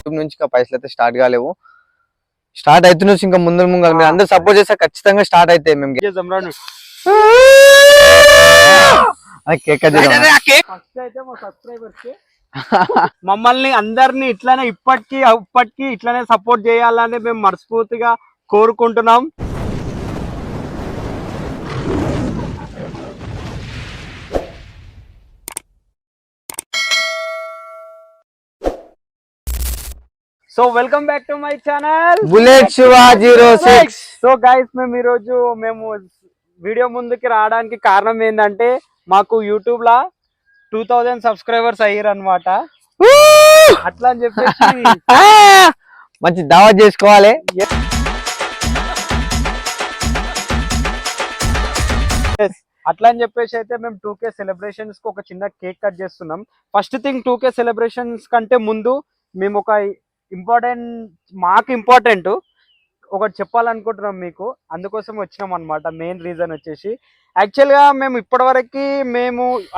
YouTube నుంచి ఇంకా పైసలు అయితే స్టార్ట్ కాలేవు. స్టార్ట్ అవుతున్నాయి ఇంకా ముందు మీరు అందరూ సపోర్ట్ చేస్తే ఖచ్చితంగా స్టార్ట్ అవుతాయి. మేము మమ్మల్ని అందరినీ ఇట్లానే ఇప్పటికీ ఇట్లానే సపోర్ట్ చేయాలని మేము మనస్ఫూర్తిగా కోరుకుంటున్నాం. So welcome back to my channel bullet Shiva 06. So guys మేము వీడియో ముందుకి రావడానికి కారణం ఏంటంటే మాకు యూట్యూబ్ లా 2000 సబ్స్క్రైబర్స్ అయ్యారు అనమాట. అట్లా అని చెప్పేసి మంచి దావత్ చేసుకోవాలి. అట్లా అని చెప్పేసి అయితే మేము 2K సెలబ్రేషన్స్ కి ఒక చిన్న కేక్ కట్ చేస్తున్నాం. ఫస్ట్ థింగ్ 2K సెలబ్రేషన్స్ కంటే ముందు మేము ఒక ఇంపార్టెంట్ ఒకటి చెప్పాలనుకుంటున్నాం మీకు. అందుకోసం వచ్చినాం అనమాట. మెయిన్ రీజన్ వచ్చేసి యాక్చువల్గా మేము ఇప్పటివరకు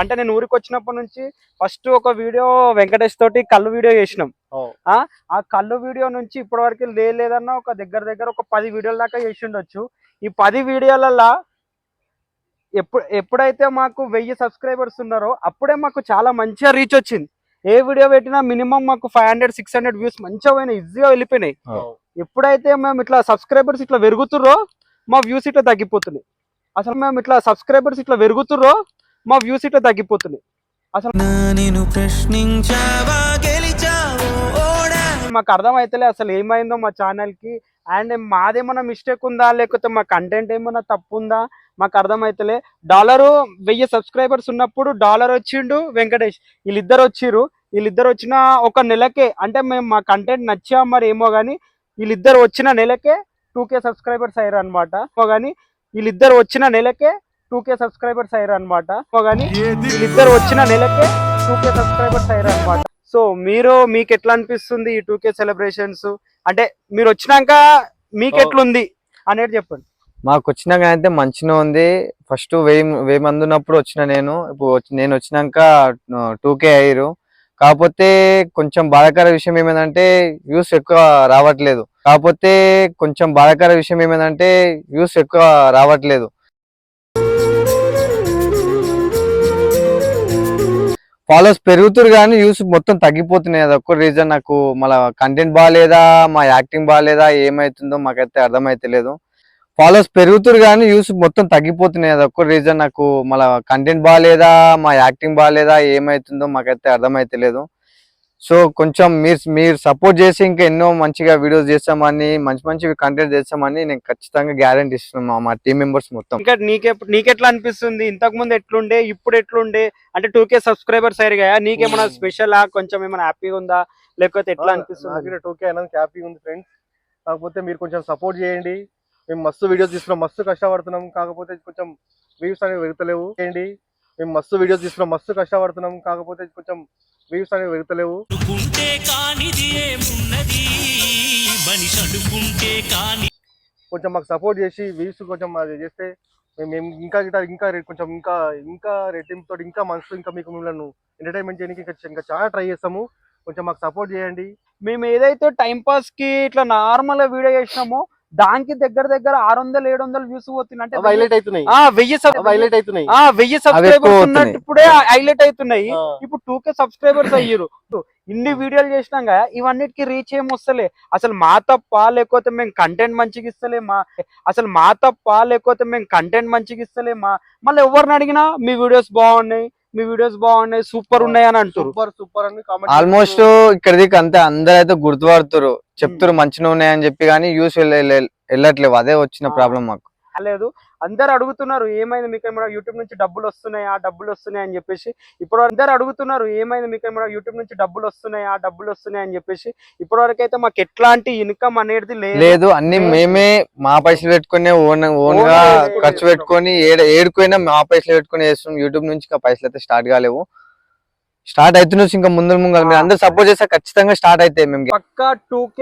అంటే నేను ఊరికి వచ్చినప్పటి నుంచి ఫస్ట్ ఒక వీడియో వెంకటేష్ తోటి కళ్ళు వీడియో చేసినాం. ఆ కళ్ళు వీడియో నుంచి ఇప్పటివరకు లేదన్నా ఒక దగ్గర ఒక 10 వీడియోల దాకా చేసి ఉండొచ్చు. ఈ 10 వీడియోలలో ఎప్పుడైతే మాకు 1000 సబ్స్క్రైబర్స్ ఉన్నారో అప్పుడే మాకు చాలా మంచిగా రీచ్ వచ్చింది. ఏ వీడియో పెట్టినా మినిమం మాకు 500-600 వ్యూస్ మంచిగా పోయినాయి, ఈజీగా వెళ్ళిపోయినాయి. ఎప్పుడైతే మేము ఇట్లా సబ్స్క్రైబర్స్ ఇట్లా పెరుగుతుర్రో మా వ్యూస్ ఇట్లా తగ్గిపోతున్నాయి. అసలు మేము ఇట్లా సబ్స్క్రైబర్స్ ఇట్లా పెరుగుతుర్రో మా వ్యూస్ ఇట్లా తగ్గిపోతున్నాయి. అసలు మాకు అర్థం అయితలే అసలు ఏమైందో మా ఛానల్ కి. అండ్ మాదేమన్నా మిస్టేక్ ఉందా లేకపోతే మా కంటెంట్ ఏమన్నా తప్పు ఉందా మాకు అర్థమైతలే. $1000 సబ్స్క్రైబర్స్ ఉన్నప్పుడు డాలర్ వచ్చిండు, వెంకటేష్ వీళ్ళిద్దరు వచ్చిన ఒక నెలకే, అంటే మేము మా కంటెంట్ నచ్చా మరి ఏమో కానీ వీళ్ళిద్దరు వచ్చిన నెలకే 2K సబ్స్క్రైబర్స్ అయ్యారు అనమాట. కానీ వీళ్ళిద్దరు వచ్చిన నెలకే 2K సబ్స్క్రైబర్స్ అయ్యారు అనమాట. సో మీకు ఎట్లా అనిపిస్తుంది ఈ 2K సెలబ్రేషన్స్? అంటే మీరు వచ్చినాక మీకు ఎట్లుంది అనేది చెప్పండి. మాకు వచ్చినాక అయితే మంచిగా ఉంది. ఫస్ట్ 1000 మంది ఉన్నప్పుడు వచ్చిన ఇప్పుడు నేను వచ్చినాక 2K అయ్యారు. కాకపోతే కొంచెం బాధాకర విషయం ఏమైందంటే వ్యూస్ ఎక్కువ రావట్లేదు. ఫాలోవర్స్ పెరుగుతురు కానీ వ్యూస్ మొత్తం తగ్గిపోతున్నాయి. అది ఒక్క రీజన్. నాకు మళ్ళీ కంటెంట్ బాగాలేదా, మా యాక్టింగ్ బాగాలేదా, ఏమైతుందో మాకైతే అర్థమైతలేదు. ఫాలోవర్స్ పెరుగుతురు కానీ వ్యూస్ మొత్తం తగ్గిపోతున్నాయి. అది ఒక్క రీజన్. నాకు మళ్ళీ కంటెంట్ బాగాలేదా, మా యాక్టింగ్ బాగాలేదా, ఏమైతుందో మాకైతే అర్థమైతలేదు. సో కొంచెం మీరు సపోర్ట్ చేసి ఇంకా ఎన్నో మంచిగా వీడియోస్ చేస్తామని, మంచి కంటెంట్ చేస్తామని నేను ఖచ్చితంగా గ్యారెంటీ ఇస్తున్నాను మా టీం మెంబర్స్ మొత్తం. ఇంకా నీకెట్లా అనిపిస్తుంది? ఇంతకు ముందు ఎట్లుండే, ఇప్పుడు ఎట్లుండే? అంటే 2K సబ్స్క్రైబర్స్ అయ్యారు, నీకేమైనా స్పెషల్ కొంచెం ఏమైనా హ్యాపీగా ఉందా లేకపోతే ఎట్లా అనిపిస్తుంది? 2K అనేది హ్యాపీగా ఉంది ఫ్రెండ్స్. కాకపోతే మీరు కొంచెం సపోర్ట్ చేయండి. మేము మస్తు వీడియోస్ తీస్తున్నాం, మస్తు కష్టపడుతున్నాం. కాకపోతే కొంచెం వ్యూస్ అనేవి వెళ్తలేవు. మేము మస్తు వీడియోస్ తీస్తున్నాం, మస్తు కష్టపడుతున్నాం. కాకపోతే కొంచెం వ్యూస్ అనేవి వెళ్తలేవు. కొంచెం మాకు సపోర్ట్ చేసి వ్యూస్ కొంచెం అది చేస్తే మేము ఇంకా రెట్టింపుతో ఇంకా మనసు ఇంకా మీకు మిమ్మల్ని ఎంటర్టైన్మెంట్ చేయడానికి ఇంకా చాలా ట్రై చేస్తాము. కొంచెం మాకు సపోర్ట్ చేయండి. మేము ఏదైతే టైంపాస్ కి ఇట్లా నార్మల్ గా వీడియో చేసినామో దానికి దగ్గర 600-700 వ్యూస్ పోతున్నాయి. అంటే హైలైట్ అవుతున్నాయి. 1000 సబ్స్క్రైబర్స్ ఉన్నప్పుడే హైలైట్ అవుతున్నాయి. ఇప్పుడు 2K సబ్స్క్రైబర్స్ అయ్యారు. ఇన్ని వీడియోలు చేసినాక ఇవన్నిటికి రీచ్ ఏం వస్తలే. అసలు మా తప్ప లేకపోతే మేము కంటెంట్ మంచిగా ఇస్తలేమా? మళ్ళీ ఎవరిని అడిగినా మీ వీడియోస్ బాగున్నాయి, సూపర్ ఉన్నాయి అని అంటారు. సూపర్ అని ఆల్మోస్ట్ ఇక్కడ అంతే అందరూ అయితే గుర్తుపడుతారు, చెప్తారు మంచిగా ఉన్నాయని చెప్పి, కానీ యూస్ వెళ్ళట్లేవు. అదే వచ్చిన ప్రాబ్లం మాకు. లేదు, అందరు అడుగుతున్నారు ఏమైంది మీకు ఏమైనా యూట్యూబ్ నుంచి డబ్బులు వస్తున్నాయా అని చెప్పేసి. ఇప్పుడు అందరు అడుగుతున్నారు ఏమైంది మీకు ఏమైనా యూట్యూబ్ నుంచి డబ్బులు వస్తున్నాయా అని చెప్పేసి. ఇప్పటి వరకు అయితే మాకు ఎట్లాంటి ఇన్కమ్ అనేది లేదు. అన్ని మేమే మా పైసలు పెట్టుకుని ఓన్ గా ఖర్చు పెట్టుకొని ఏడుకోయినా మా పైసలు పెట్టుకుని చేస్తున్నాం. యూట్యూబ్ నుంచి ఇంకా పైసలు అయితే స్టార్ట్ కాలేవు. స్టార్ట్ అవుతున్నాయి ఇంకా ముందు మీరు అందరూ సపోర్ట్ చేస్తే ఖచ్చితంగా స్టార్ట్ అవుతాయి. మేము పక్కా 2K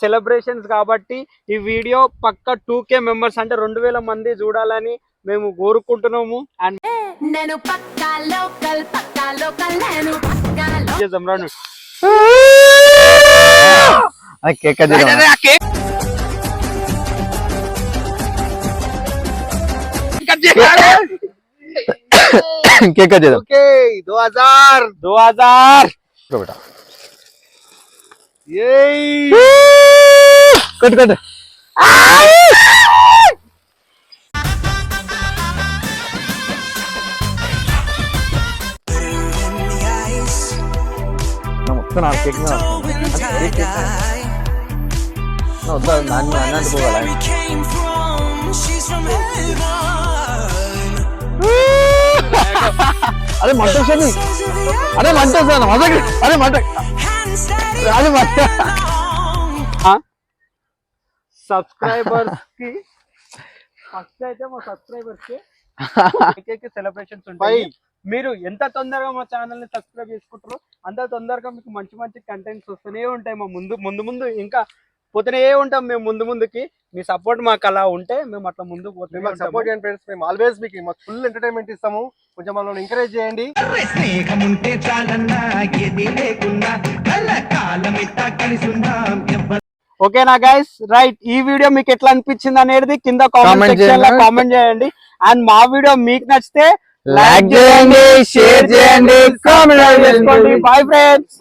సెలబ్రేషన్స్ కాబట్టి ఈ వీడియో పక్కా 2K మెంబర్స్ అంటే 2000 మంది చూడాలని మేము కోరుకుంటున్నాము. అండ్ కేక్ కట్ చేద్దాం. కేక్ కట్ చేద్దాం. ఓకే 2000 బేటా ఏయ్ కట్ కట్. మొత్తం నా కేక్ వద్దా నాన్న అనుకోగల అదే మంట వస్తుంది. అదే మంట వస్తుంది మజాకి. అదే మంట అదే మంట. సబ్స్క్రైబర్స్ కి ఫస్ట్ అయితే మా సబ్స్క్రైబర్స్ కి సెలబ్రేషన్స్ ఉంటాయి. బై. మీరు ఎంత తొందరగా మా ఛానల్ ని సబ్స్క్రైబ్ చేసుకుంటారో అంత తొందరగా మీకు మంచి మంచి కంటెంట్స్ వస్తూనే ఉంటాయి. మా ముందు ఇంకా పోతూనే ఉంటాం మేము ముందుకి. మీ సపోర్ట్ మాకు అలా ఉంటే మేము అట్లా ముందు పోతే సపోర్ట్ చేయండి ఫ్రెండ్స్. మేము ఆల్వేస్ మీకు మాకు ఫుల్ ఎంటర్టైన్మెంట్ ఇస్తాము. కొంచెం మనల్ని ఎంకరేజ్ చేయండి. స్నేహముంటే చాలన్నా ఏది లేకున్నా కలకాలమిట్టా కలిసుందాం. ఓకేనా గైస్? రైట్, ఈ వీడియో మీకు ఎట్లా అనిపించింది అనేది కింద కామెంట్ సెక్షన్ లో కామెంట్ చేయండి. అండ్ మా వీడియో మీకు నచ్చితే లైక్ చేయండి, షేర్ చేయండి, కామెంట్ చేసుకోండి. Bye friends.